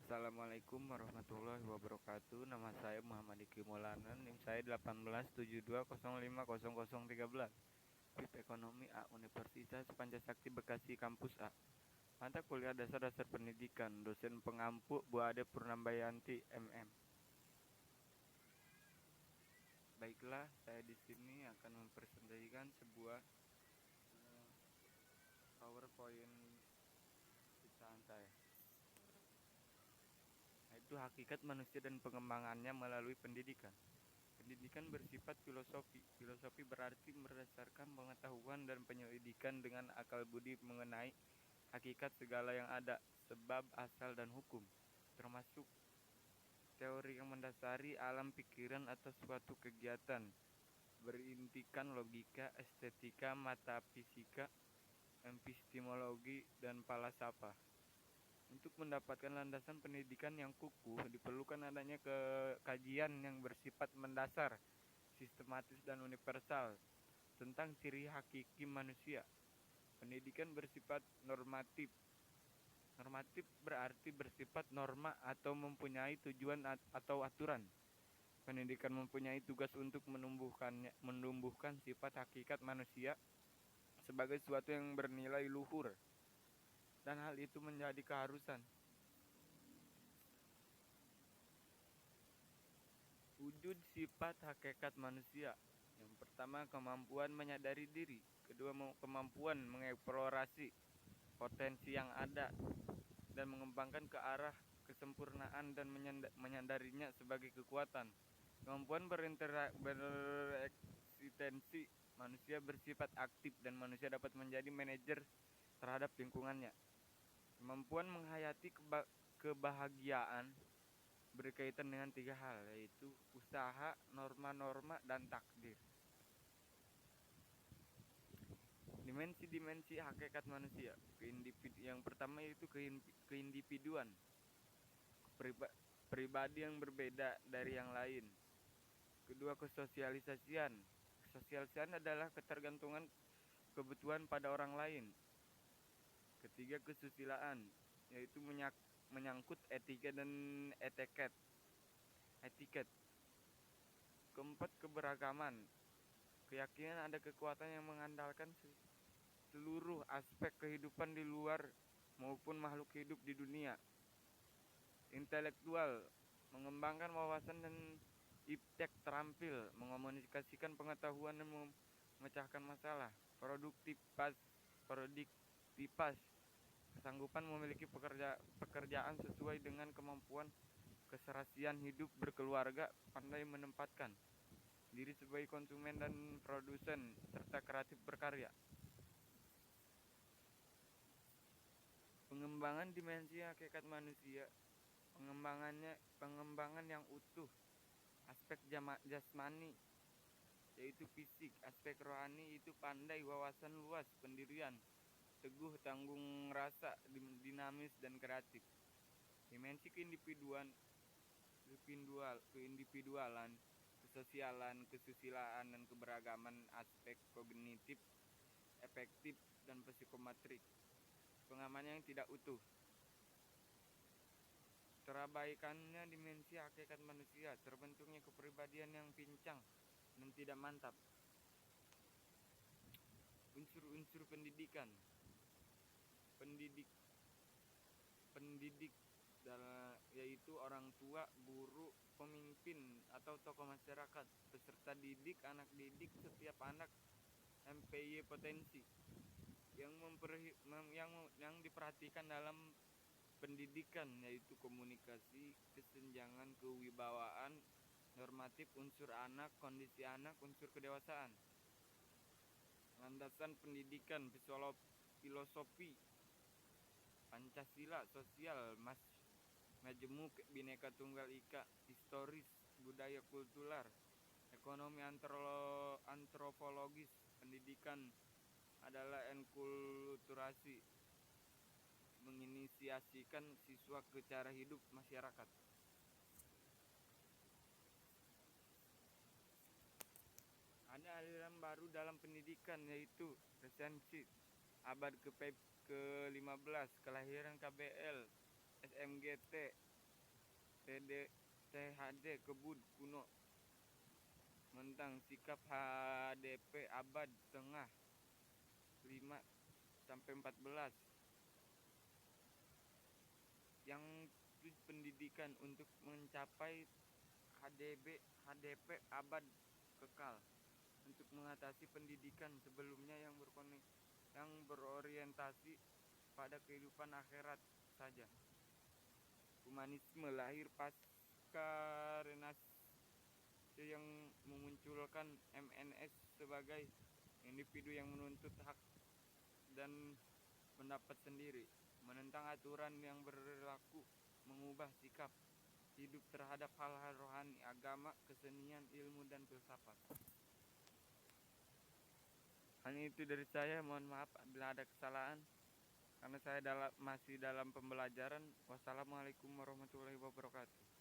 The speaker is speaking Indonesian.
Assalamualaikum warahmatullahi wabarakatuh. Nama saya Muhammad Iki Maulana, NIM saya 1872050013. FIP Ekonomi A, Universitas Pancasakti Bekasi Kampus A. Mata kuliah dasar-dasar pendidikan, dosen pengampu Bu Ade Purnambayanti MM. Baiklah, saya di sini akan mempresentasikan sebuah PowerPoint ciptaan saya. Yaitu hakikat manusia dan pengembangannya melalui pendidikan. Pendidikan bersifat filosofi. Filosofi berarti berdasarkan pengetahuan dan penyelidikan dengan akal budi mengenai hakikat segala yang ada, sebab, asal, dan hukum, termasuk teori yang mendasari alam pikiran atau suatu kegiatan, berintikan logika, estetika, metafisika, epistemologi, dan falsafah. Untuk mendapatkan landasan pendidikan yang kukuh, diperlukan adanya kajian yang bersifat mendasar, sistematis, dan universal tentang ciri hakiki manusia. Pendidikan bersifat normatif. Normatif berarti bersifat norma atau mempunyai tujuan atau aturan. Pendidikan mempunyai tugas untuk menumbuhkan sifat hakikat manusia sebagai sesuatu yang bernilai luhur, dan hal itu menjadi keharusan. Wujud sifat hakikat manusia. Yang pertama, kemampuan menyadari diri. Kedua, kemampuan mengeksplorasi potensi yang ada dan mengembangkan ke arah kesempurnaan dan menyadarinya sebagai kekuatan. Kemampuan bereksistensi. Manusia bersifat aktif dan manusia dapat menjadi manajer terhadap lingkungannya. Kemampuan menghayati kebahagiaan berkaitan dengan tiga hal, yaitu usaha, norma-norma, dan takdir. Dimensi-dimensi hakikat manusia. Yang pertama yaitu keindividuan, pribadi yang berbeda dari yang lain. Kedua, kesosialisasian. Kesosialisasian adalah ketergantungan kebutuhan pada orang lain. Ketiga, kesusilaan, yaitu menyangkut etika dan etiket. Keempat, keberagaman. Keyakinan ada kekuatan yang mengandalkan seluruh aspek kehidupan di luar maupun makhluk hidup di dunia. Intelektual, mengembangkan wawasan dan iptek terampil, mengomunikasikan pengetahuan dan memecahkan masalah. Produktivitas, kesanggupan memiliki pekerjaan sesuai dengan kemampuan, keserasian hidup berkeluarga, pandai menempatkan diri sebagai konsumen dan produsen, serta kreatif berkarya. Pengembangan dimensi hakikat manusia. Pengembangan yang utuh. Aspek jasmani, yaitu fisik. Aspek rohani, itu pandai, wawasan luas, pendirian, teguh, tanggung rasa, dinamis, dan kreatif. Dimensi keindividualan, kesosialan, kesusilaan, dan keberagaman. Aspek kognitif, efektif, dan psikometrik. Pengamannya yang tidak utuh. Terabaikannya dimensi hakikat manusia, terbentuknya kepribadian yang pincang dan tidak mantap. Unsur-unsur pendidikan. Pendidik yaitu orang tua, guru, pemimpin atau tokoh masyarakat, peserta didik, anak didik. Setiap anak mempunyai potensi yang diperhatikan dalam pendidikan, yaitu komunikasi, kesenjangan, kewibawaan, normatif, unsur anak, kondisi anak, unsur kedewasaan. Landasan pendidikan, filosofi, Pancasila, sosial, majemuk, Bhinneka Tunggal Ika, historis, budaya kultural, ekonomi, antropologis. Pendidikan adalah enkulturasi, menginisiasikan siswa ke cara hidup masyarakat. Ada aliran baru dalam pendidikan, yaitu resensi abad ke-15, kelahiran KBL, SMGT, THD Kebud kuno tentang sikap HDP abad tengah 5 sampai 14 yang pendidikan untuk mencapai HDP abad kekal, untuk mengatasi pendidikan sebelumnya yang berorientasi pada kehidupan akhirat saja. Humanisme lahir pasca Renasance yang memunculkan MNS sebagai individu yang menuntut hak dan pendapat sendiri, menentang aturan yang berlaku, mengubah sikap hidup terhadap hal-hal rohani, agama, kesenian, ilmu, dan filsafat. Hanya itu dari saya, mohon maaf bila ada kesalahan karena saya masih dalam pembelajaran. Wassalamualaikum warahmatullahi wabarakatuh.